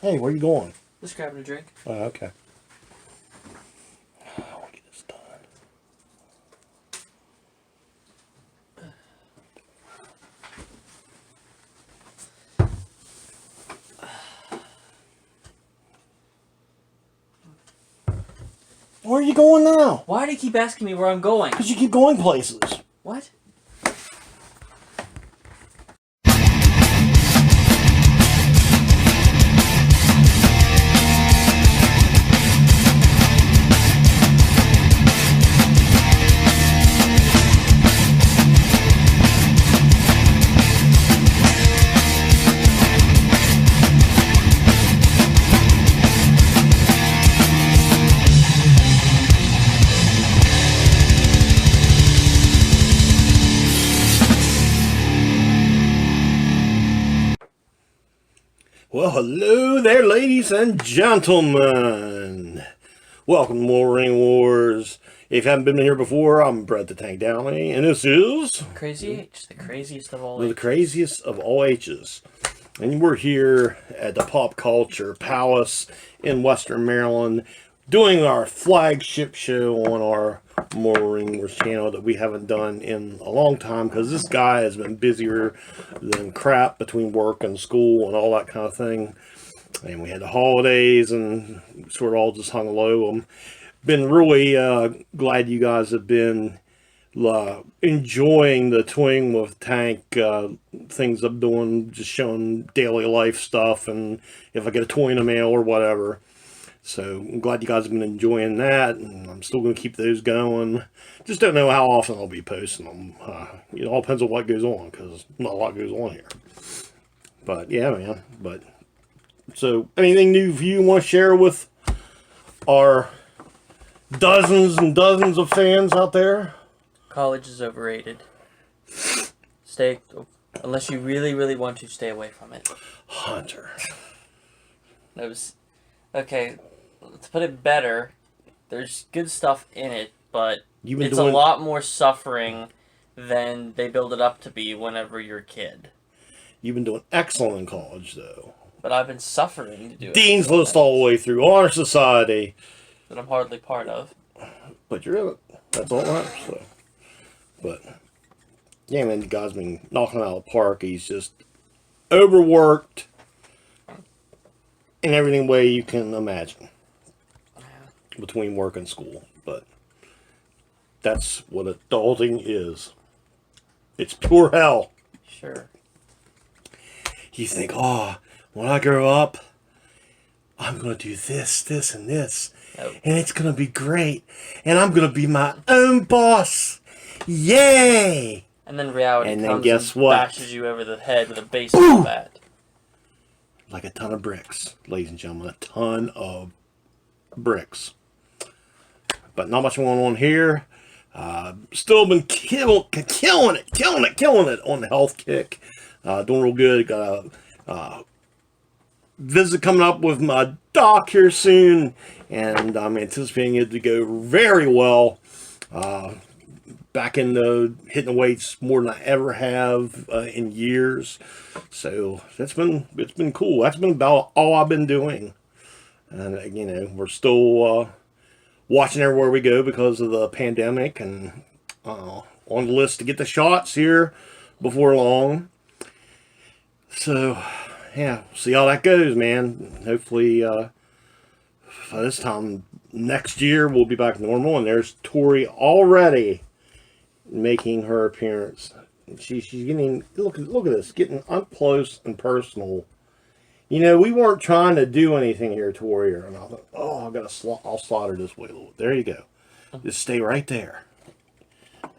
Hey, where you going? Just grabbing a drink. Oh, okay. I'll get this done. Where are you going now? Why do you keep asking me where I'm going? Because you keep going places. What? Well, hello there, ladies and gentlemen. Welcome to more Ring Wars. If you haven't been here before, I'm Brett the Tank Downey, and this is... Crazy H, the craziest of all the H's. craziest of all H's. And we're here at the Pop Culture Palace in Western Maryland, doing our flagship show on our More Ring Wars channel that we haven't done in a long time because this guy has been busier than crap between work and school and all that kind of thing. And we had the holidays and sort of all just hung low. I'm been really glad you guys have been enjoying the Twing with Tank things I'm doing, just showing daily life stuff and if I get a toy in the mail or whatever. So I'm glad you guys have been enjoying that, and I'm still going to keep those going. Just don't know how often I'll be posting them. It all depends on what goes on, because not a lot goes on here. But yeah, man. But so anything new for you want to share with our dozens and dozens of fans out there? College is overrated. Unless you really, really want to, stay away from it. Hunter. Okay, to put it better, there's good stuff in it, but it's doing a lot more suffering than they build it up to be whenever you're a kid. You've been doing excellent in college, though. But I've been suffering to do it. Dean's List all the way through. Honor Society. That I'm hardly part of. But you're in it. That's all that matters. So. But, yeah, man, the guy's been knocking out of the park. He's just overworked in every way you can imagine between work and school. But that's what adulting is. It's pure hell. Sure. You think, oh, when I grow up, I'm going to do this, this, and this. Nope. And it's going to be great. And I'm going to be my own boss. Yay! And then reality and comes then guess and what? bashes you over the head with a baseball bat. Like a ton of bricks, ladies and gentlemen. A ton of bricks. But not much going on here. Still been killing it on the health kick. Doing real good. Got a visit coming up with my doc here soon. And I'm anticipating it to go very well. Back into hitting the weights more than I ever have in years. So it's been cool. That's been about all I've been doing. And you know, we're still watching everywhere we go because of the pandemic, and on the list to get the shots here before long. So yeah, see how that goes, man. Hopefully by this time next year we'll be back to normal. And there's Tori already making her appearance. She's getting, look at this, getting up close and personal. You know, we weren't trying to do anything here, Tori, and I thought, oh, I'll slide her this way a little. There you go. Just stay right there.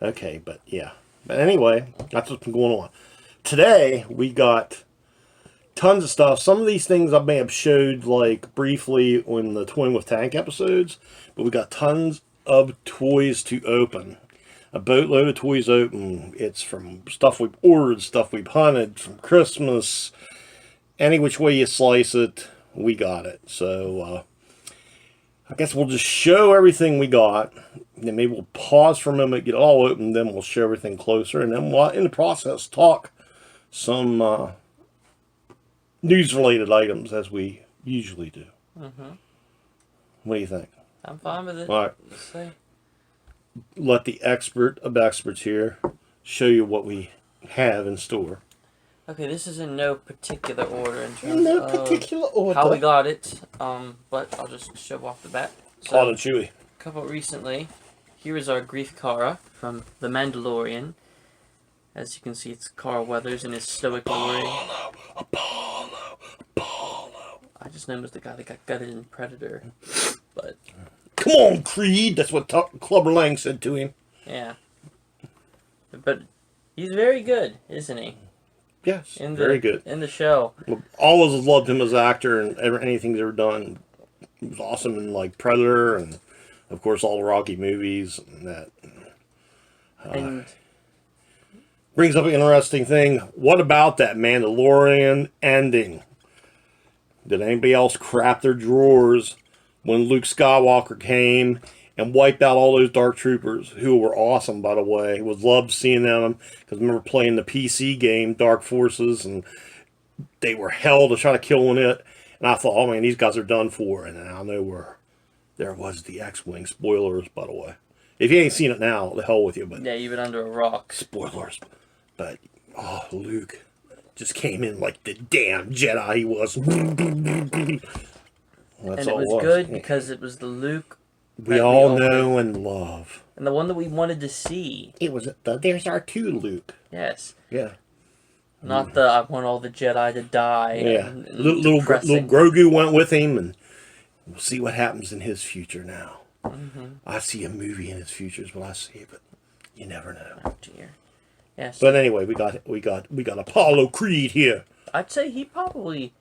Okay, but yeah. But anyway, that's what's been going on. Today we got tons of stuff. Some of these things I may have showed like briefly on the Twin with Tank episodes, but we got tons of toys to open. A boatload of toys open. It's from stuff we've ordered, stuff we've hunted, from Christmas. Any which way you slice it, we got it. So, I guess we'll just show everything we got. Then maybe we'll pause for a moment, get it all open, then we'll show everything closer. And then we'll, in the process, talk some news-related items as we Usually do. Mm-hmm. What do you think? I'm fine with it. All right. Let's see. Let the expert of experts here show you what we have in store. Okay, this is in no particular order in terms of how we order. got it. But I'll just show off the bat. Hot So, and chewy. a couple recently, here is our Grief Kara from The Mandalorian. As you can see, it's Carl Weathers in his stoic glory. Apollo. I just know him as the guy that got gutted in Predator. But, Come on, Creed. That's what Clubber Lang said to him. yeah. But he's very good, isn't he? Yes, very good. In the show. Always loved him as an actor and anything he's ever done. He was awesome in like Predator and, of course, all the Rocky movies. And that And brings up an interesting thing. What about that Mandalorian ending? Did anybody else crap their drawers when Luke Skywalker came and wiped out all those Dark Troopers, who were awesome, by the way? Was loved seeing them, because I remember playing the PC game Dark Forces, and they were hell to try to kill it. And I thought, oh man, these guys are done for. And I know where there was the X-Wing. Spoilers, by the way. If you ain't seen it now, the hell with you. But yeah, you've been under a rock. spoilers. But, oh, Luke just came in like the damn Jedi he was. Well, And it was good because it was the Luke we that all we know and love. and the one that we wanted to see. It was there's our two Luke. Yes. Yeah. Not the I want all the Jedi to die. Yeah. And Little depressing. Grogu went with him, and we'll see what happens in his future now. Mm-hmm. I see a movie in his future is what I see, but you never know. Oh dear. Yes. But anyway, we got Apollo Creed here. I'd say he probably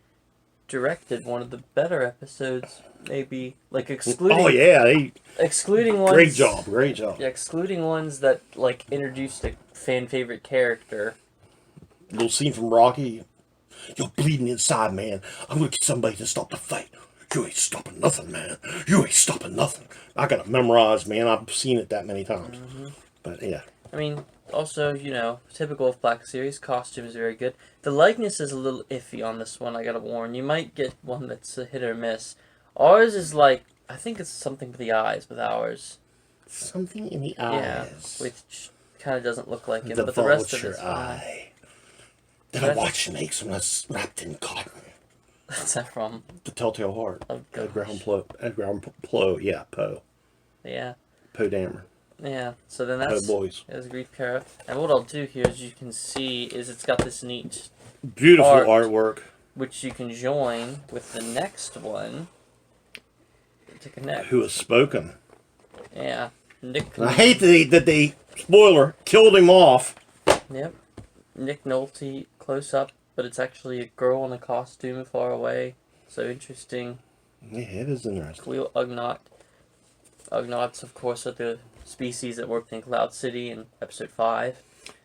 directed one of the better episodes. Maybe like excluding. Oh yeah, Excluding ones. great job. Yeah, excluding ones that like introduced a fan favorite character. Little scene from Rocky. You're bleeding inside, man. I'm gonna get somebody to stop the fight. You ain't stopping nothing, man. You ain't stopping nothing. I got it memorized, man. I've seen it that many times. Mm-hmm. But yeah. I mean, also, typical of Black Series, costume is very good. The likeness is a little iffy on this one, I gotta warn. You might get one that's a hit or miss. Ours is like, I think it's something with the eyes with ours. Something in the Yeah, eyes. which kind of doesn't look like him, The but the rest of vulture it's fine. eye. Then I watch snakes when I was wrapped in cotton. What's that from? The Telltale Heart. Oh, Edgar gosh. Allan Poe. Yeah, Poe. Yeah, Poe Dameron. yeah. So then Poe that's Boys. Grief Kara. And what I'll do here, as you can see, is it's got this neat, Beautiful Art. artwork. which you can join with the next one to connect. Who has spoken? Yeah. Nick. And I hate that they, spoiler, killed him off. Yep. Nick Nolte close up, but it's actually a girl in a costume far away. So interesting. Yeah, it is interesting. Khalil Ugnaught. Ugnaughts, of course, are the species that worked in Cloud City in Episode 5.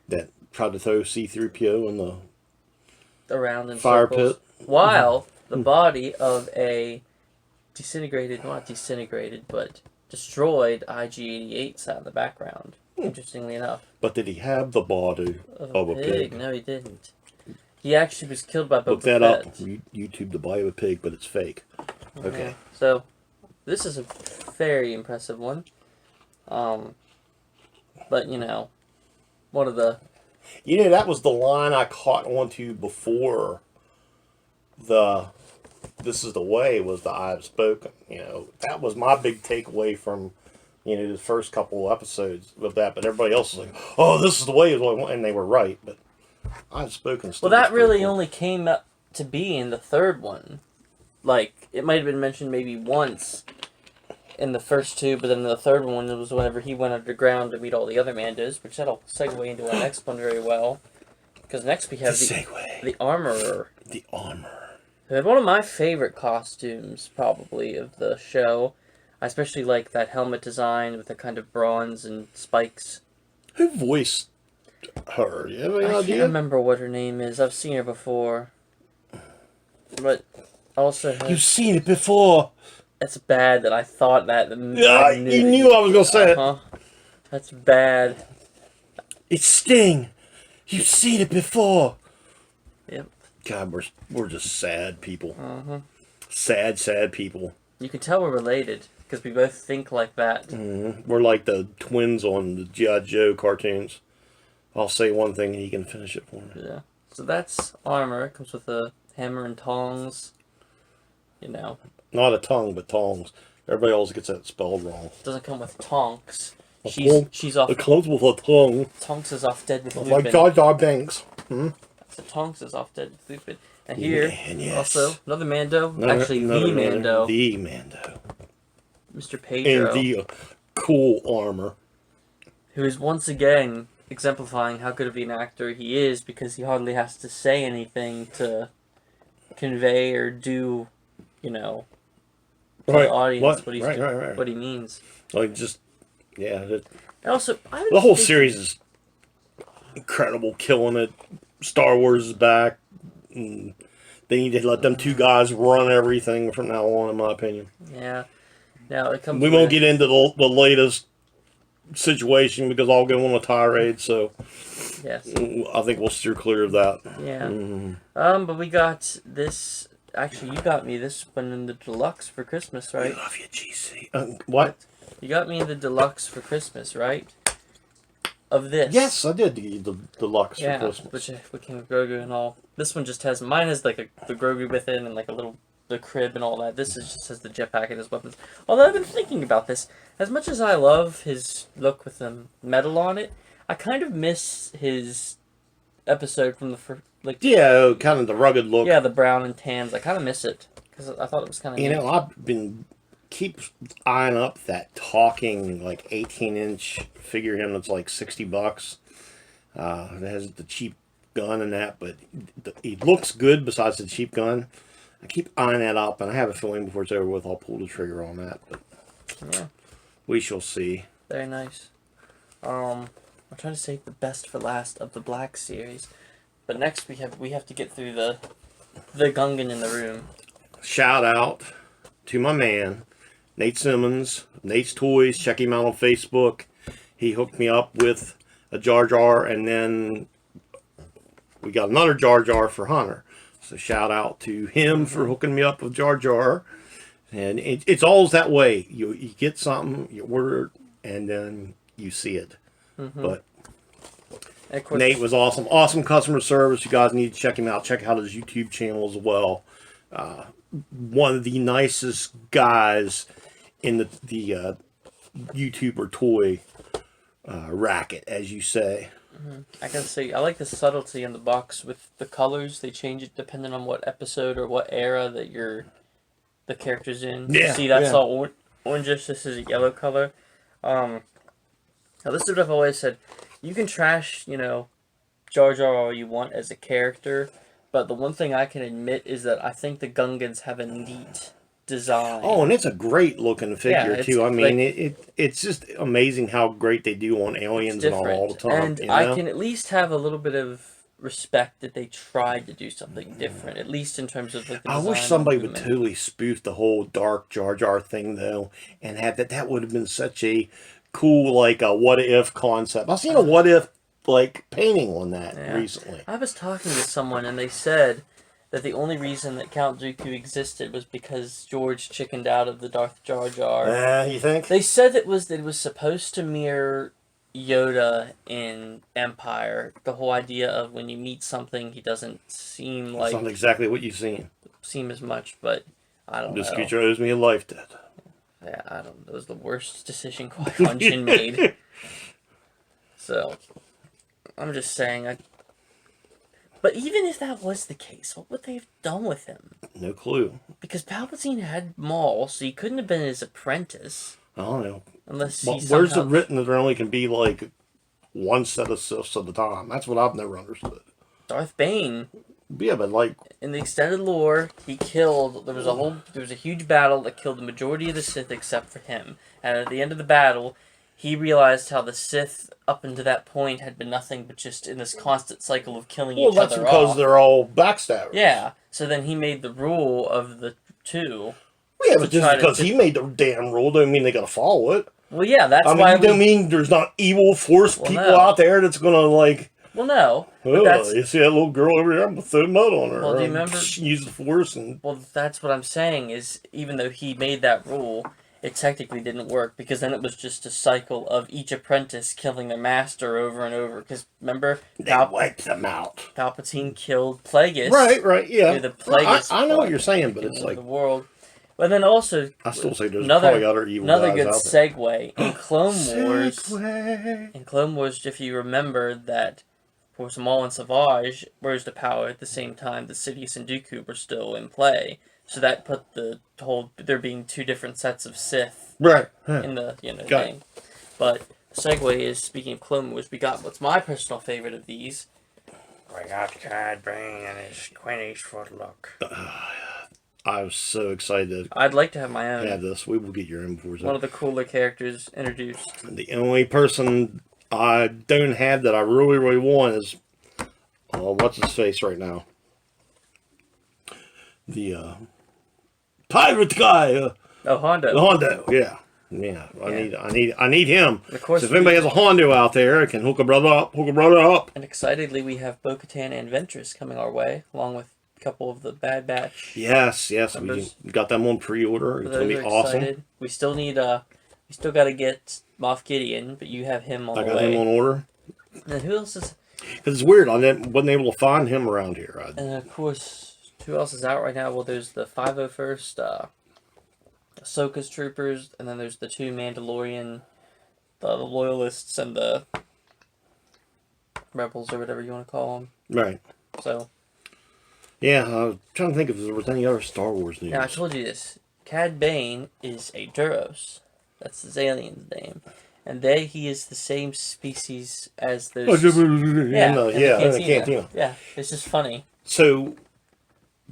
That tried to throw C-3PO in the Around in fire circles. pit. While the body of a not disintegrated, but destroyed IG-88 sat in the background. Interestingly enough. But did he have the body of a pig? No, he didn't. He actually was killed by Boba Look that Fett. up. YouTube the body of a pig, but it's fake. Okay. Yeah. So, this is a very impressive one. But, one of the... That was the line I caught onto before This Is the Way was the I Have Spoken. That was my big takeaway from, the first couple episodes of that. But everybody else was like, oh, this is the way. And they were right. But I Have Spoken still Well, that was pretty really cool. only came up to be in the third one. Like, it might have been mentioned maybe once in the first two, but then the third one was whenever he went underground to meet all the other Mandos, which that'll segue into our next one very well. Because next we have the Armorer. The Armor. Who had one of my favorite costumes, probably, of the show. I especially like that helmet design with the kind of bronze and spikes. Who voiced her? You have any I can't idea? remember what her name is. I've seen her before. But also her... You've seen it before. It's bad that I thought that. Yeah, you knew I was going to say it. That's bad. It's Sting. You've seen it before. Yep. God, we're just sad people. Sad, sad people. You can tell we're related because we both think like that. We're like the twins on the G.I. Joe cartoons. I'll say one thing and he can finish it for me. Yeah. So that's armor. It comes with a hammer and tongs. You know. Not a tongue, but tongs. Everybody always gets that spelled wrong. It doesn't come with tonks. Tonk. She's off. It comes with a tongue. Tonks is off dead with Lupin. Like Jar Jar Binks. So Tonks is off dead with Lupin. And here, yes. also, another Mando. Actually, the Mando. The Mando. Mr. Pedro. And the cool armor. Who is once again exemplifying how good of an actor he is because he hardly has to say anything to convey or do, you know, to the audience what he means. Like, just, yeah. And also, the whole series is incredible, killing it. Star Wars is back. And they need to let them two guys run everything from now on, in my opinion. Yeah. Now it comes. We won't get into the latest situation because I'll go on a tirade. So, yes, I think we'll steer clear of that. Yeah. But we got this. Actually, you got me this one in the deluxe for Christmas, right? I love you, GC. What? You got me the deluxe for Christmas, right? Of this. Yes, I did get you the deluxe for Christmas. Which came with Grogu and all. This one just has, mine has like the Grogu within and like the crib and all that. This just has the jetpack and his weapons. Although I've been thinking about this, as much as I love his look with the metal on it, I kind of miss his episode from the first, like. Yeah, kind of the rugged look. Yeah, the brown and tans. I kind of miss it because I thought it was kind of. You know, I've been keep eyeing up that talking like 18-inch figure him that's like $60. It has the cheap gun and that, but he looks good besides the cheap gun. I keep eyeing that up, and I have a feeling before it's over with, I'll pull the trigger on that. But yeah, we shall see. Very nice. I'm trying to save the best for last of the Black series, but next we have to get through the Gungan in the room. Shout out to my man Nate Simmons, Nate's Toys. Check him out on Facebook. He hooked me up with a Jar Jar, and then we got another Jar Jar for Hunter. So shout out to him for hooking me up with Jar Jar. And it's always that way. You get something, you order it, and then you see it. But Nate was awesome. Awesome customer service. You guys need to check him out. Check out his YouTube channel as well. One of the nicest guys in the YouTuber toy racket, as you say. I can say I like the subtlety in the box with the colors. They change it depending on what episode or what era that the character's in. Yeah, see, that's all orangish. This is a yellow color. Now this is what I've always said. You can trash, Jar Jar all you want as a character, but the one thing I can admit is that I think the Gungans have a neat design. Oh, and it's a great looking figure too. I mean, it's just amazing how great they do on Aliens and all the time. And I can at least have a little bit of respect that they tried to do something different, at least in terms of like the design. I wish somebody would totally spoof the whole dark Jar Jar thing though, and have that. That would have been such a cool, like a what if concept. I've seen a what if like painting on that recently. I was talking to someone and they said that the only reason that Count Dooku existed was because George chickened out of the Darth Jar Jar. You think? They said that it was supposed to mirror Yoda in Empire. The whole idea of when you meet something, he doesn't seem like... That's not exactly what you've seen. Seem as much, but I don't know. This creature owes me a life debt. Yeah, I don't know. It was the worst decision Qui-Gon Jinn made. So, I'm just saying, But even if that was the case, what would they have done with him? No clue. Because Palpatine had Maul, so he couldn't have been his apprentice. I don't know. Unless where's it written that there only can be like one set of Siths at a time? That's what I've never understood. Darth Bane. Yeah, but like in the extended lore, he killed. There was a huge battle that killed the majority of the Sith except for him. And at the end of the battle, he realized how the Sith up until that point had been nothing but just in this constant cycle of killing each other off. Well, that's because they're all backstabbers. Yeah. So then he made the rule of the two. Yeah, but just because he made the damn rule don't mean they gotta follow it. Well, yeah, that's why. I mean, you don't mean there's not evil force people out there that's gonna like Well, no. But Oh, that's, you see that little girl over there? I'm gonna throw mud on her. well, do you remember? Use the force and. Well, that's what I'm saying is even though he made that rule, it technically didn't work because then it was just a cycle of each apprentice killing their master over and over. Because remember, They wiped them out. Palpatine killed Plagueis. Right, yeah. The Plagueis I know what you're saying, but it's like the world. But then also, I still say there's probably other evil another guys good out there. segue in Clone Wars. Segue. In Clone Wars, if you remember that Force Maul and Savage rose to power at the same time, the Sidious and Dooku were still in play. So that put the whole there being two different sets of Sith Right. in the thing. But the segue is, speaking of Clone Wars, we got what's my personal favorite of these. We got Cad Bane and his 20-foot look. I was so excited I'd like to have my own. to have this. We will get your own before. One of the cooler characters introduced. The only person I don't have that I really, really want is what's his face right now? The pirate guy. Hondo. The Hondo, yeah. I need him. And of course, so if anybody has a Hondo out there, it can hook a brother up. And excitedly, we have Bo-Katan and Ventress coming our way, along with a couple of the Bad Batch. Yes, we got them on pre-order. It's gonna be awesome. We still need we still got to get Moff Gideon, but you have him on the way. I got him on order. And who else is? Because it's weird. I wasn't able to find him around here. And of course, who else is out right now? Well, there's the 501st. Ahsoka's troopers, and then there's the two Mandalorian, the loyalists and the rebels or whatever you want to call them. Right. So. Yeah, I was trying to think if there was any other Star Wars news. Now I told you this. Cad Bane is a Duros. That's his alien's name, and he is the same species as those. The Cantina. Yeah, it's just funny. So.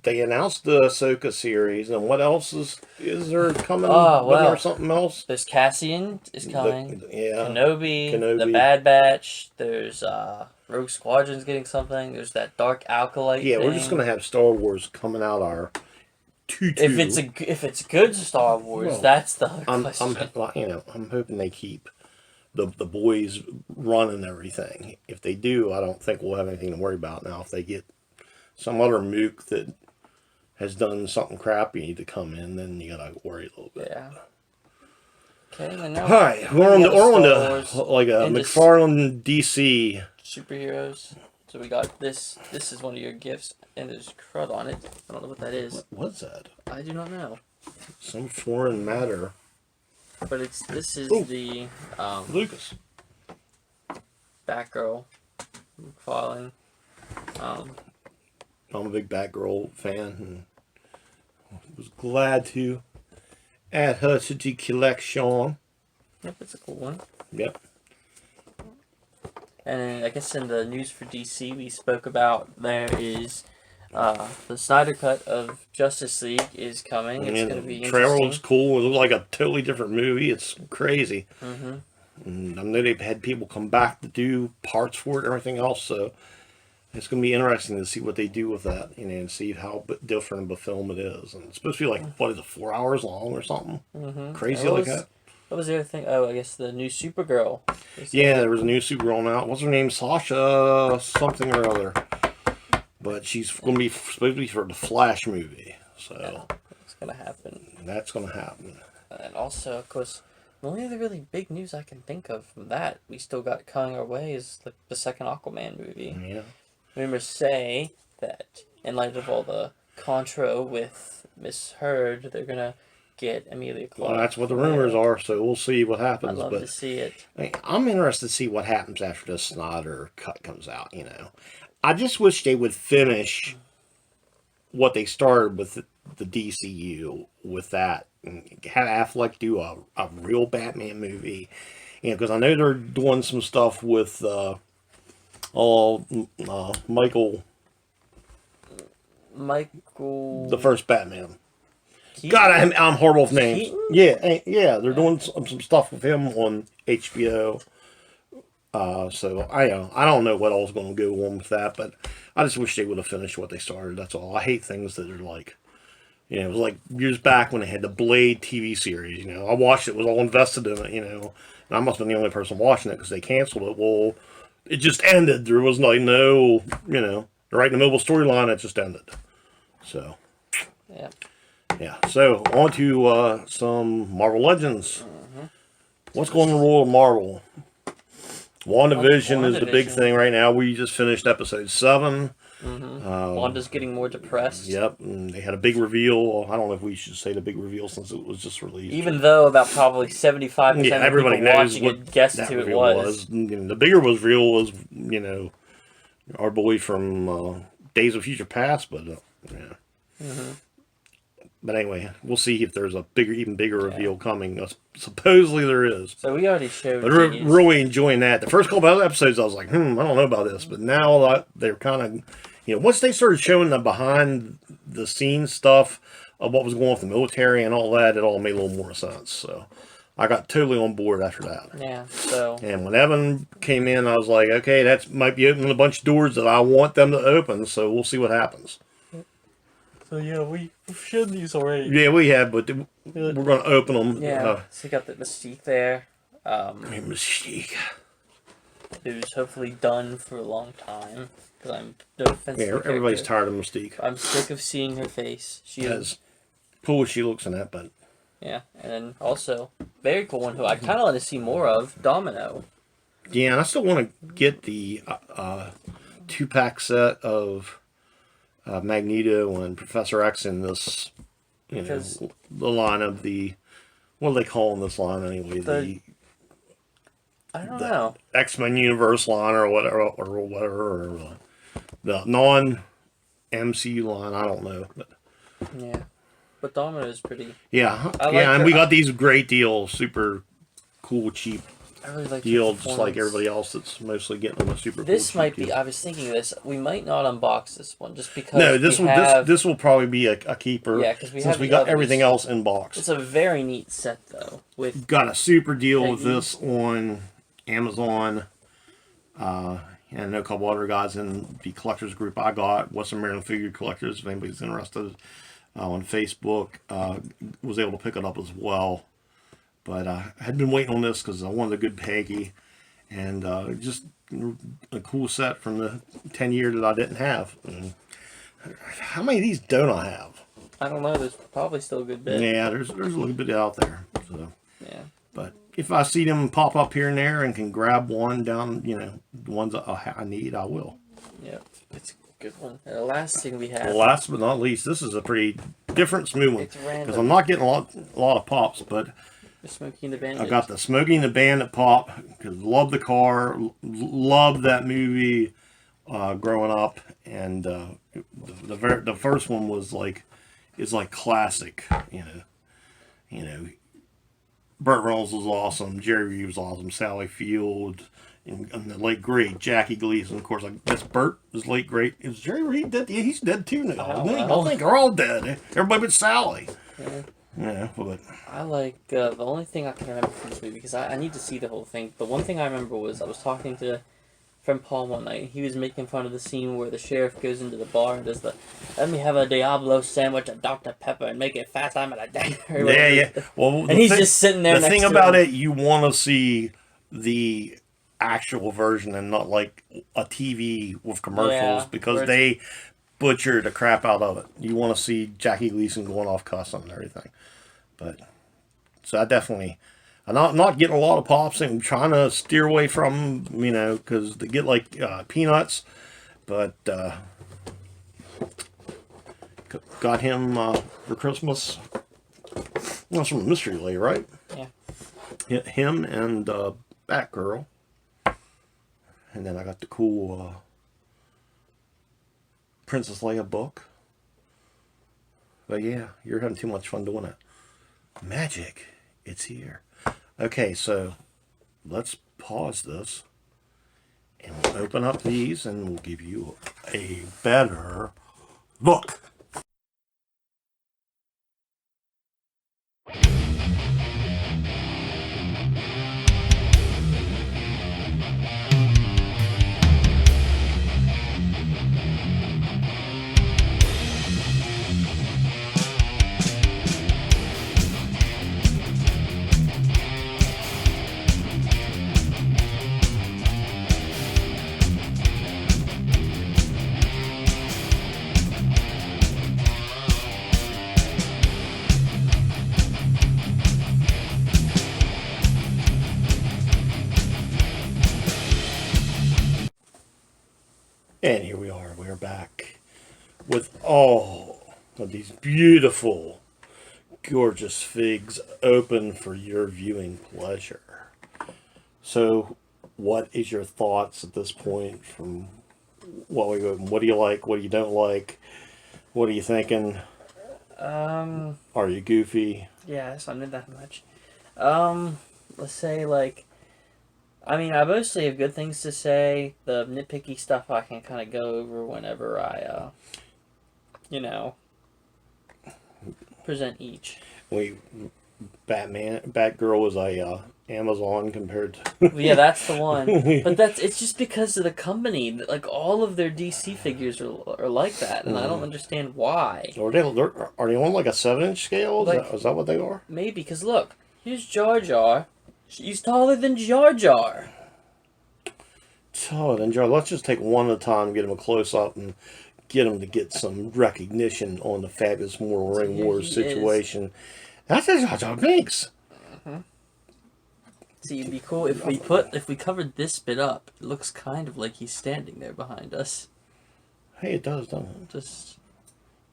They announced the Ahsoka series, and what else is there coming? Or something else? There's Cassian is coming. Kenobi, the Bad Batch. There's Rogue Squadron's getting something. There's that Dark Alkalite. Yeah, we're just gonna have Star Wars coming out our tutu. If it's good Star Wars, that's the question. I'm hoping they keep the boys running everything. If they do, I don't think we'll have anything to worry about now. If they get some other mook that has done something crappy to come in, then you gotta worry a little bit. Yeah. Okay, and now alright, we're on to like a McFarlane DC superheroes. So we got this. This is one of your gifts, and there's crud on it. I don't know what that is. What's that? I do not know. Some foreign matter. But this is the Lucas. Batgirl McFarlane. I'm a big Batgirl fan and was glad to add her to the collection. Yep, it's a cool one. Yep. And I guess in the news for DC, we spoke about there is the Snyder cut of Justice League is coming. It's going to be interesting. Trailer looks cool. It looks like a totally different movie. It's crazy. Mm-hmm. And I know they've had people come back to do parts for it and everything else, so it's going to be interesting to see what they do with that, and see how different of a film it is. And it's supposed to be like, what is it, 4 hours long or something? Mm-hmm. Crazy like that. What was the other thing? Oh, I guess the new Supergirl. Yeah, there was a new Supergirl now. What's her name? Sasha something or other. But she's going to be supposed to be for the Flash movie. So yeah, that's going to happen. That's going to happen. And also, of course, the only other really big news I can think of from that we still got coming our way is the second Aquaman movie. Yeah. Rumors say that in light of all the contra with Miss Heard, they're going to get Emilia Clarke. Well, that's what the rumors are, so we'll see what happens. I'd love to see it. I'm interested to see what happens after the Snyder cut comes out, I just wish they would finish what they started with the DCU with that. And have Affleck do a real Batman movie. Because I know they're doing some stuff with Michael... The first Batman. Keaton? God, I'm horrible with names. Keaton? Yeah, they're doing some stuff with him on HBO. So I don't know what all's going to go on with that, but I just wish they would have finished what they started. That's all. I hate things that are like, it was like years back when they had the Blade TV series. I watched it, was all invested in it. And I must have been the only person watching it because they canceled it. Well, it just ended. There was like no, right in the middle of the storyline. It just ended. So, Yeah. yeah. So on to some Marvel Legends. What's going on in the world of Marvel? WandaVision is the big thing right now. We just finished episode 7. Wanda's getting more depressed. Yep, and they had a big reveal. I don't know if we should say the big reveal since it was just released. Even though about probably 75% of everybody people knows watching what it guessed that who it reveal was. The bigger reveal was, our boy from Days of Future Past, but yeah. But anyway, we'll see if there's a even bigger reveal coming. Supposedly there is. So we already showed. But really enjoying that. The first couple of episodes, I was like, I don't know about this. But now they're kind of, once they started showing the behind the scenes stuff of what was going on with the military and all that, it all made a little more sense. So I got totally on board after that. Yeah. So. And when Evan came in, I was like, okay, that might be opening a bunch of doors that I want them to open. So we'll see what happens. So yeah, we've shown these already. Yeah, we have, but we're going to open them. Yeah, so you got the Mystique there. Mystique. Who's hopefully done for a long time. Because I'm no offense to the everybody's character. tired of Mystique. I'm sick of seeing her face. She is cool as she looks in that, but... Yeah, and then also, very cool one who I kind of want to see more of, Domino. Yeah, and I still want to get the 2-pack set of... Magneto and Professor X in this, the line of the, what do they call in this line anyway? I don't know. X-Men universe line or whatever, or the non-MCU line. I don't know, but yeah, but Domino is pretty. Yeah, and we got these great deals, super cool, cheap. I really like deal, just like everybody else that's mostly getting them a super. This cool might be. deal. I was thinking of this. We might not unbox this one just because. No, this will probably be a keeper. Yeah, because we got everything else in box. It's a very neat set though. With got a super deal with this on Amazon. And I know a couple other guys in the collectors group I got, Western Maryland Figure Collectors, if anybody's interested, on Facebook, was able to pick it up as well. But I had been waiting on this because I wanted a good Peggy, and just a cool set from the 10 year that I didn't have. And how many of these don't I have? I don't know. There's probably still a good bit. Yeah, there's a little bit out there. So yeah. But if I see them pop up here and there and can grab one down, the ones I need, I will. Yeah, it's a good one. And the last thing we have. Last but not least, this is a pretty different smooth one. It's random. Because I'm not getting a lot of pops, but. The Smoking the Bandit. I got the Smoking the Bandit Pop because love the car, love that movie growing up, and the first one was is like classic, Burt Reynolds was awesome, Jerry Reeves was awesome, Sally Field, and the late great Jackie Gleason. Of course, I guess Burt is late great. Is Jerry Reeves dead? Yeah, he's dead too now. I think they're all dead. Everybody but Sally. Yeah. Yeah, but I like the only thing I can remember from this movie because I need to see the whole thing. The one thing I remember was I was talking to friend Paul one night. He was making fun of the scene where the sheriff goes into the bar and does the "Let me have a Diablo sandwich of Dr. Pepper and make it fast. I'm at a diner." Yeah. Well, and he's just sitting there. The thing about it, you want to see the actual version and not like a TV with commercials because they butcher the crap out of it. You want to see Jackie Gleason going off cussing and everything. But so I definitely, I'm not getting a lot of pops and I'm trying to steer away from, because they get like peanuts. But got him for Christmas. That's from Mystery Lay, right? Yeah. Him and Batgirl. And then I got the cool Princess Leia book. But yeah, you're having too much fun doing it. Magic, it's here. Okay, so let's pause this and we'll open up these and we'll give you a better look. And here we are. We are back with all of these beautiful, gorgeous figs open for your viewing pleasure. So, what is your thoughts at this point from what we open? What do you like? What do you don't like? What are you thinking? Are you goofy? Yeah, it's not that much. Let's say, like, I mean, I mostly have good things to say. The nitpicky stuff I can kind of go over whenever I, present each. Batgirl was a Amazon compared to. Yeah, that's the one. But it's just because of the company. Like, all of their DC figures are like that, and I don't understand why. Are they on like a 7-inch scale? Is that what they are? Maybe, because look, here's Jar Jar. He's taller than Jar Jar. Taller than Jar. Let's just take one at a time, get him a close up, and get him to get some recognition on the Fabulous Mortal Ring Wars situation. That's Jar Jar Binks. See, it'd be cool if we covered this bit up. It looks kind of like he's standing there behind us. Hey, it does, doesn't it? Just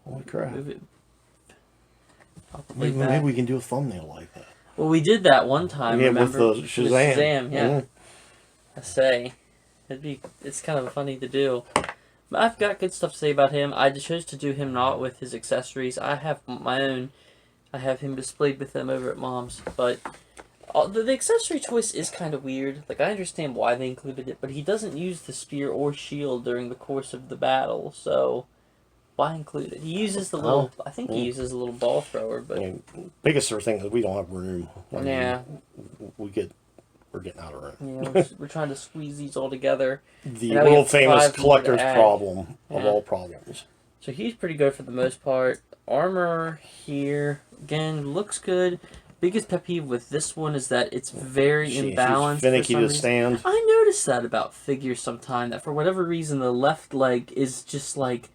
holy crap! Move it. Maybe we can do a thumbnail like that. Well, we did that one time. Yeah, remember? with the Shazam. Yeah. Mm-hmm. I say, it's kind of funny to do. But I've got good stuff to say about him. I chose to do him not with his accessories. I have my own. I have him displayed with them over at Mom's, but the accessory choice is kind of weird. Like, I understand why they included it, but he doesn't use the spear or shield during the course of the battle, so why include it? He uses the little. I think he uses a little ball thrower, but biggest thing is we don't have room. Yeah, we're getting out of room. Yeah, we're trying to squeeze these all together. The world famous collector's problem of all problems. So he's pretty good for the most part. Armor here again looks good. Biggest pet peeve with this one is that it's very imbalanced. She's finicky to stand. I noticed that about figures sometime, that for whatever reason the left leg is just like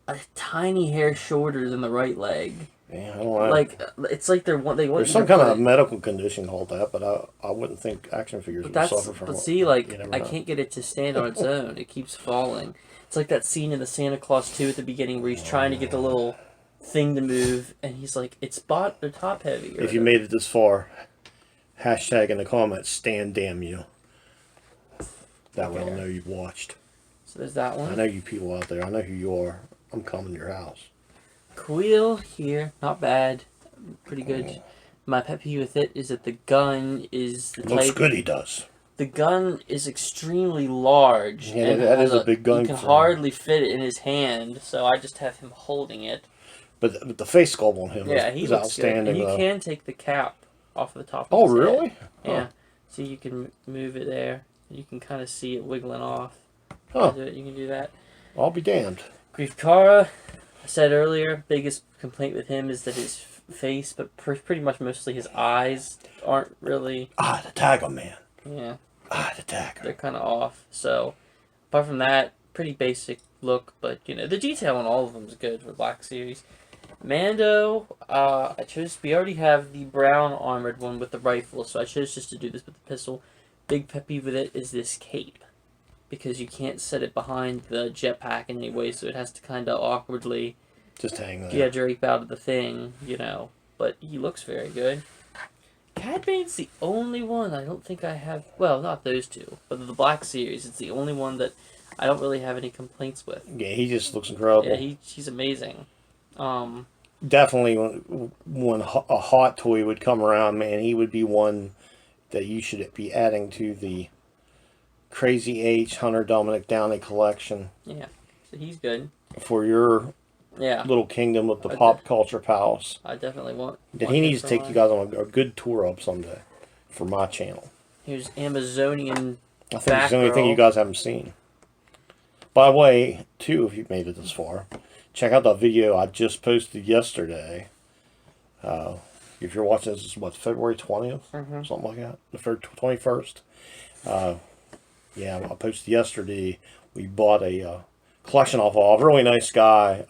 a tiny hair shorter than the right leg. Yeah, I don't know. Like, it's like there's some kind of medical condition called that, but I wouldn't think action figures would suffer from it. But see, like, I can't get it to stand on its own. It keeps falling. It's like that scene in the Santa Claus 2 at the beginning where he's trying to get the little thing to move, and he's like, it's the top heavy. If you made it this far, hashtag in the comments, stand damn you. That way I'll know you've watched. So there's that one. I know you people out there. I know who you are. I'm coming to your house. Quill here, not bad. Pretty good. My pet peeve with it is that the gun is the type... Looks good, he does. The gun is extremely large. Yeah, and that is a big gun. You can hardly fit it in his hand, so I just have him holding it. But the face sculpt on him is outstanding. And you can take the cap off the top of Oh, his really? head. Yeah. So you can move it there. You can kind of see it wiggling off. Huh. You can do that. I'll be damned. Grief Kara, I said earlier, biggest complaint with him is that his face, but pretty much mostly his eyes, aren't really... The tagger, man. Yeah. The tagger. They're kind of off. So, apart from that, pretty basic look, but, the detail on all of them is good for Black Series. Mando, we already have the brown armored one with the rifle, so I chose just to do this with the pistol. Big pet peeve with it is this cape, because you can't set it behind the jetpack in any way, so it has to kind of awkwardly just hang there. Yeah, drape out of the thing, but he looks very good. Cad Bane's the only one I don't think I have, well, not those two, but the Black Series, it's the only one that I don't really have any complaints with. Yeah, he just looks incredible. Yeah, he's amazing. Definitely, when a hot toy would come around, man, he would be one that you should be adding to the Crazy H Hunter Dominic Downey collection. Yeah, so he's good. For your little kingdom with the pop culture palace. I definitely want. He needs to take you guys on a good tour up someday for my channel. Here's Amazonian. I think it's the only thing you guys haven't seen. By the way, too, if you've made it this far, check out that video I just posted yesterday. If you're watching this, is February 20th? Something like that. The 21st. Yeah, I posted yesterday. We bought a collection off of a really nice guy.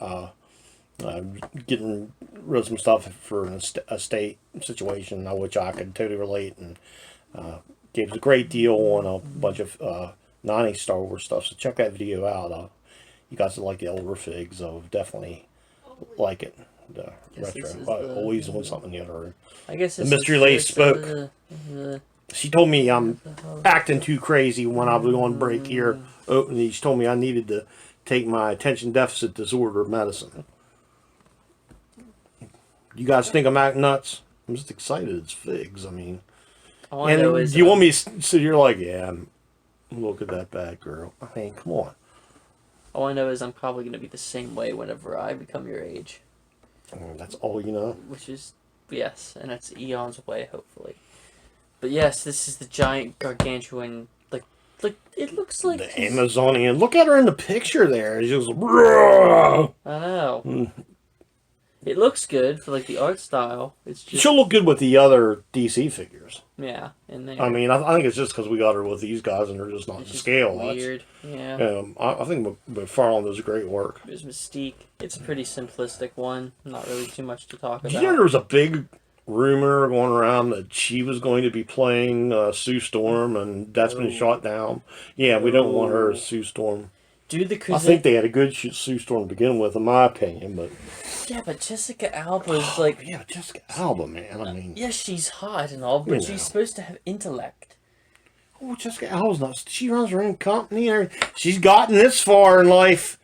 Getting rid of some stuff for an estate situation, which I could totally relate, and gave us a great deal on a bunch of '90s Star Wars stuff. So check that video out. You guys that like the older figs, I'll definitely like it. The retro. Always on something in the other room. I guess the mystery lady spoke. She told me I'm acting too crazy when I was on break here. She told me I needed to take my attention deficit disorder medicine. You guys think I'm acting nuts? I'm just excited. It's figs. I mean, and you want me to sit here like, yeah, look at that bad girl. I mean, come on. All I know is I'm probably going to be the same way whenever I become your age. That's all you know? Which is, yes, and that's eons away, hopefully. But yes, this is the giant gargantuan, like it looks like... The Amazonian. Look at her in the picture there. It's just... I know. It looks good for, like, the art style. It's just... She'll look good with the other DC figures. Yeah, in there. I mean, I think it's just because we got her with these guys and they're just not to scale. Weird, yeah. I think McFarlane does great work. There's Mystique. It's a pretty simplistic one. Not really too much to talk about. You know, there was a big rumor going around that she was going to be playing Sue Storm, and that's been shot down. Yeah, we don't want her as Sue Storm. I think they had a good Sue Storm to begin with, in my opinion, but... Yeah, but Jessica Alba's like... Yeah, Jessica Alba, man, I mean... Yeah, she's hot and all, but she's supposed to have intellect. Oh, Jessica Alba's not... She runs her own company and everything. She's gotten this far in life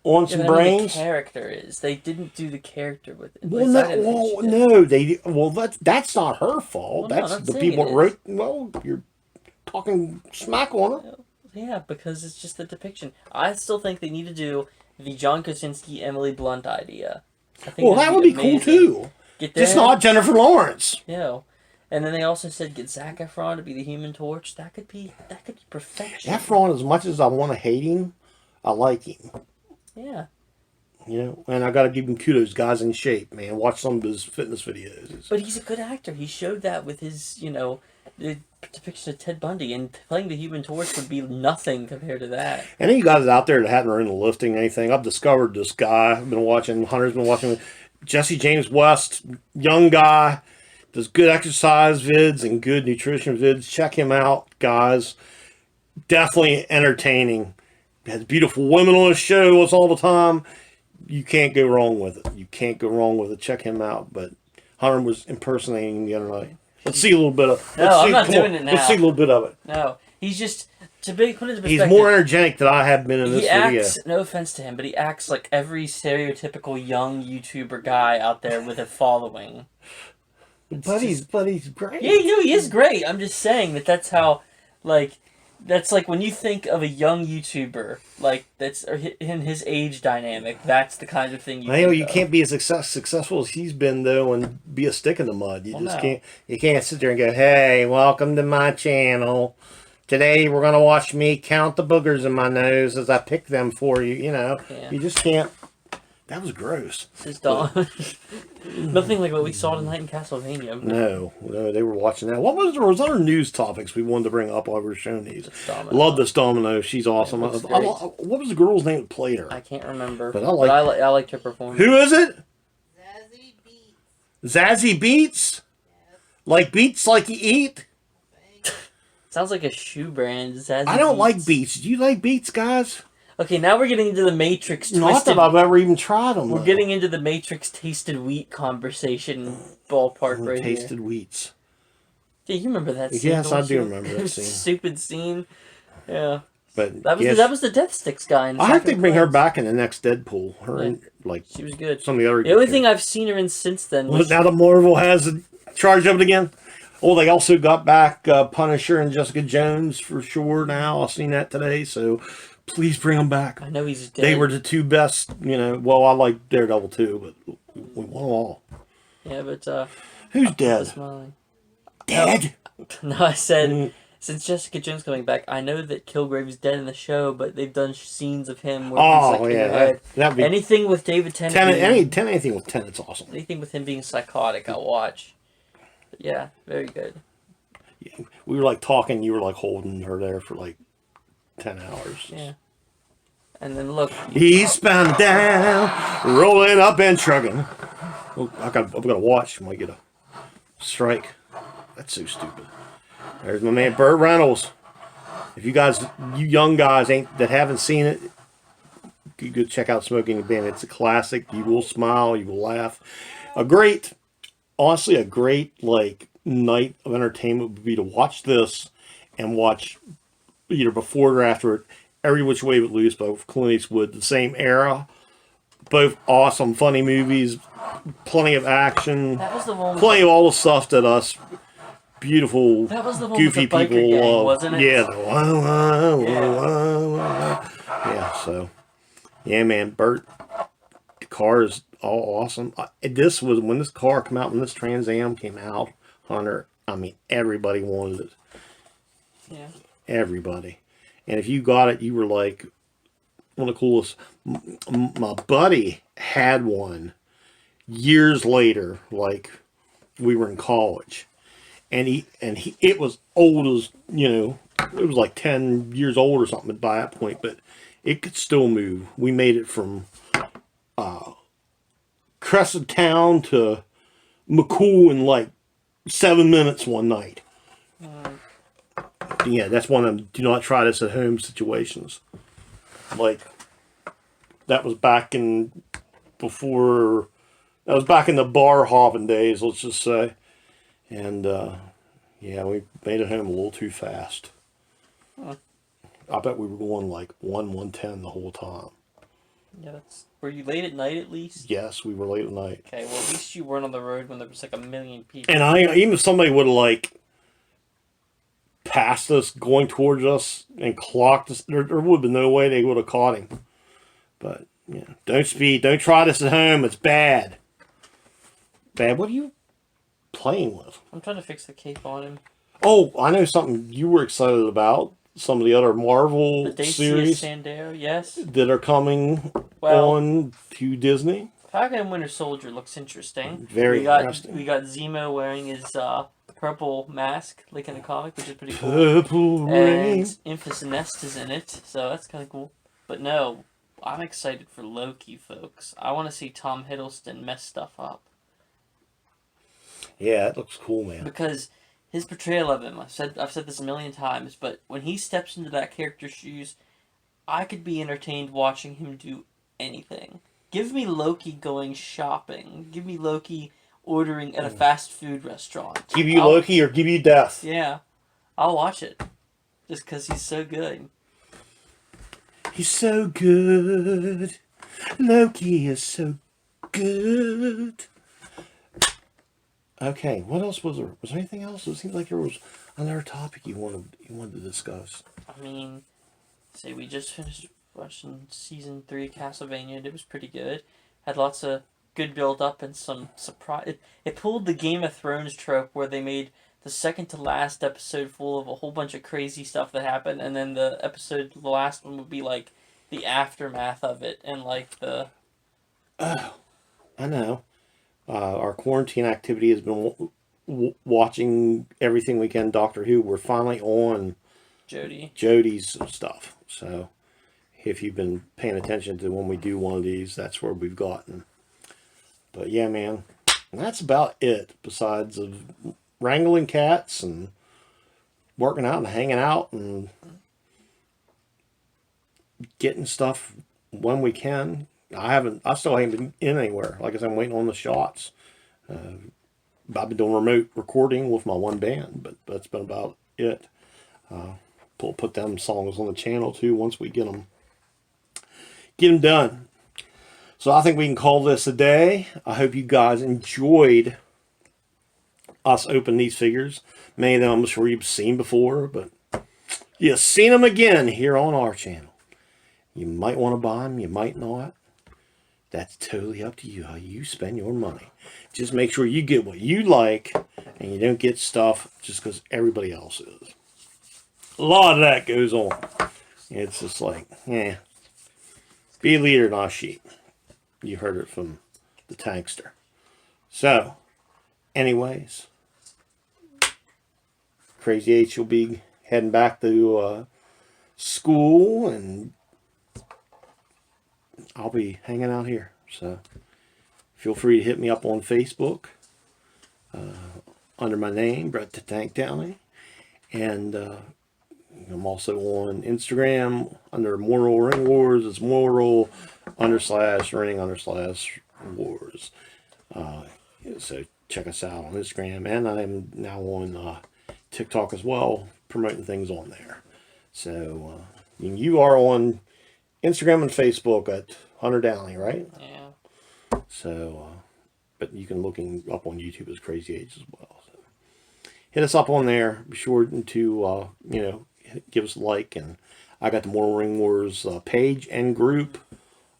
on some brains. The character is. They didn't do the character with it. Well, that's not her fault. Well, that's the people that wrote... Well, you're talking smack on her. Yeah, because it's just the depiction. I still think they need to do the John Krasinski, Emily Blunt idea. Well, that would be cool too. Just not Jennifer Lawrence. Yeah, and then they also said get Zac Efron to be the Human Torch. That could be perfection. Efron, as much as I want to hate him, I like him. Yeah. You know, and I got to give him kudos. Guy's in shape, man. Watch some of his fitness videos. But he's a good actor. He showed that with his, the depiction of Ted Bundy, and playing the Human Torch would be nothing compared to that. Any of you guys out there that haven't been into lifting anything, I've discovered this guy. I've been watching, Hunter's been watching, Jesse James West, young guy, does good exercise vids and good nutrition vids. Check him out, guys. Definitely entertaining. Has beautiful women on his show all the time. You can't go wrong with it. You can't go wrong with it. Check him out. But Hunter was impersonating him the other night. Let's see a little bit of. No, I'm not doing it now. Let's see a little bit of it. No, he's just put into perspective. He's more energetic than I have been in this video. He acts. No offense to him, but he acts like every stereotypical young YouTuber guy out there with a following. But he's great. Yeah, he is great. I'm just saying that's how, that's like when you think of a young YouTuber, that's in his age dynamic. That's the kind of thing you. You can't be as successful as he's been though, and be a stick in the mud. You can't. You can't sit there and go, "Hey, welcome to my channel. Today we're gonna watch me count the boogers in my nose as I pick them for you." You just can't. That was gross. This is nothing like what we saw tonight in Castlevania. No, they were watching that. There was other news topics we wanted to bring up while we were showing these. Love this Domino. She's awesome. What was the girl's name that played her? I can't remember. But I liked her performance. Who is it? Zazie Beetz. Zazie Beetz? Yes. Like Beats like you eat? Sounds like a shoe brand. Zazie I don't like Beats. Do you like Beats, guys? Okay, now we're getting into the Matrix twisted... Not that I've ever even tried them. We're getting into the Matrix tasted wheat conversation ballpark right here. Tasted wheats. Yeah, you remember that scene? Yes, I do remember that scene. Stupid scene. Yeah. But that was the Death Sticks guy. I hope they bring her back in the next Deadpool. She was good. Some of the other. The only thing I've seen her in since then was... Now that Marvel has charge of it again. Oh, they also got back Punisher and Jessica Jones for sure now. I've seen that today, so... Please bring them back. I know he's dead. They were the two best, well, I like Daredevil too, but we won them all. Yeah, but, who's dead? Dead? No, I said, since Jessica Jones coming back, I know that Kilgrave's dead in the show, but they've done scenes of him where he's that'd be... Anything with David Tennant. Anything with Tennant's awesome. Anything with him being psychotic, I'll watch. But yeah, very good. Yeah, we were talking, you were holding her there for 10 hours. Yeah. And then look. Eastbound down, rolling up and trucking. Oh, I've got to watch when I get a strike. That's so stupid. There's my man Burt Reynolds. If you young guys that haven't seen it, you go check out Smoking the Bandit. It's a classic. You will smile. You will laugh. Honestly, a great like night of entertainment would be to watch this and watch either before or after it. Every Which Way But Loose by Clint Eastwood. The same era. Both awesome, funny movies. Plenty of action. That was the one. Plenty of all the stuff that us beautiful, that was the one goofy with the biker people gang, love. wasn't it? Yeah. Yeah. So, yeah, man. Bert, the car is all awesome. This was when this car came out. When this Trans Am came out, Hunter. I mean, everybody wanted it. Yeah. Everybody. And if you got it, you were like one of the coolest. My buddy had one years later, like we were in college, and he it was old as, it was like 10 years old or something by that point, but it could still move. We made it from Crescent Town to McCool in like 7 minutes one night. Yeah, that's one of them do not try this at home situations. Like, that was back in the bar hopping days, let's just say. And, yeah, we made it home a little too fast. Huh. I bet we were going like 110 the whole time. Yeah, were you late at night at least? Yes, we were late at night. Okay, well, at least you weren't on the road when there was like a million people. And even if somebody would have like passed us, going towards us, and clocked us, there would have been no way they would have caught him. But, yeah, don't speed. Don't try this at home. It's bad. Bad. What are you playing with? I'm trying to fix the cape on him. Oh, I know something you were excited about. Some of the other Marvel series Sandero, yes, that are coming on to Disney. Falcon and Winter Soldier looks interesting. Very interesting. We got Zemo wearing his purple mask, like in the comic, which is pretty cool. Purple Rain. And Infamous Nest is in it, so that's kind of cool. But no, I'm excited for Loki, folks. I want to see Tom Hiddleston mess stuff up. Yeah, it looks cool, man. Because his portrayal of him, I've said this a million times, but when he steps into that character's shoes, I could be entertained watching him do anything. Give me Loki going shopping. Give me Loki ordering at a fast food restaurant. Give you Loki or give you death. Yeah. I'll watch it. Just because he's so good. He's so good. Loki is so good. Okay, what else was there? Was there anything else? It seemed like there was another topic you wanted to discuss. I mean, say we just finished watching season 3 of Castlevania, and it was pretty good. Had lots of good build up and some surprise. It pulled the Game of Thrones trope where they made the second to last episode full of a whole bunch of crazy stuff that happened, and then the last one would be like the aftermath of it and like the. Oh, I know. Our quarantine activity has been watching everything we can. Doctor Who. We're finally on Jodie's stuff. So if you've been paying attention to when we do one of these, that's where we've gotten. But yeah, man, that's about it. Besides of wrangling cats and working out and hanging out and getting stuff when we can. I still haven't been in anywhere. Like I said, I'm waiting on the shots. I've been doing remote recording with my one band, but that's been about it. We'll put them songs on the channel too once we get them done. So I think we can call this a day. I hope you guys enjoyed us open these figures. Many of them I'm sure you've seen before, but you've seen them again here on our channel. You might want to buy them, you might not. That's totally up to you how you spend your money. Just make sure you get what you like and you don't get stuff just because everybody else is. A lot of that goes on. It's just like, be a leader, not a sheep. You heard it from the tankster. So, anyways, Crazy H will be heading back to school, and I'll be hanging out here. So, feel free to hit me up on Facebook under my name, Brett the Tank Downey. And I'm also on Instagram under Moral Ring Wars. It's moral_ring_wars. So check us out on Instagram, and I'm now on TikTok as well, promoting things on there. So you are on Instagram and Facebook at Hunter Downey, right? Yeah. So, but you can look up on YouTube as Crazy Age as well. So hit us up on there. Be sure to give us a like, and I got the Mortal Ring Wars page and group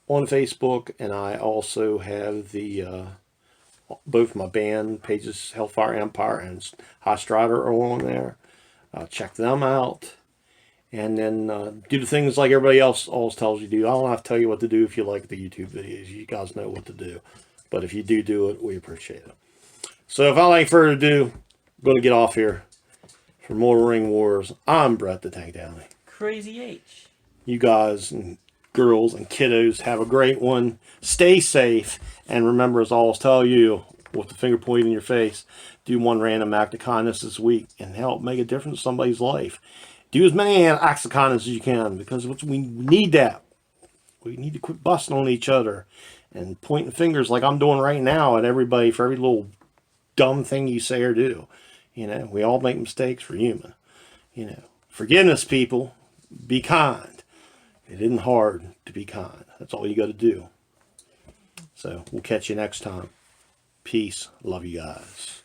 on Facebook, and I also have the both my band pages, Hellfire Empire and High Strider, are on there. Check them out. And then do the things like everybody else always tells you to do. I don't have to tell you what to do if you like the YouTube videos. You guys know what to do. But if you do it, we appreciate it. So without any further ado, I'm going to get off here. For Mortal Ring Wars, I'm Brett the Tank Downey. Crazy H. You guys and girls and kiddos have a great one. Stay safe. And remember, as I always tell you, with the finger pointing in your face, do one random act of kindness this week and help make a difference in somebody's life. Do as many acts of kindness as you can, because we need that. We need to quit busting on each other and pointing fingers like I'm doing right now at everybody for every little dumb thing you say or do. We all make mistakes. We're human. Forgiveness, people. Be kind. It isn't hard to be kind. That's all you got to do. So we'll catch you next time. Peace. Love you guys.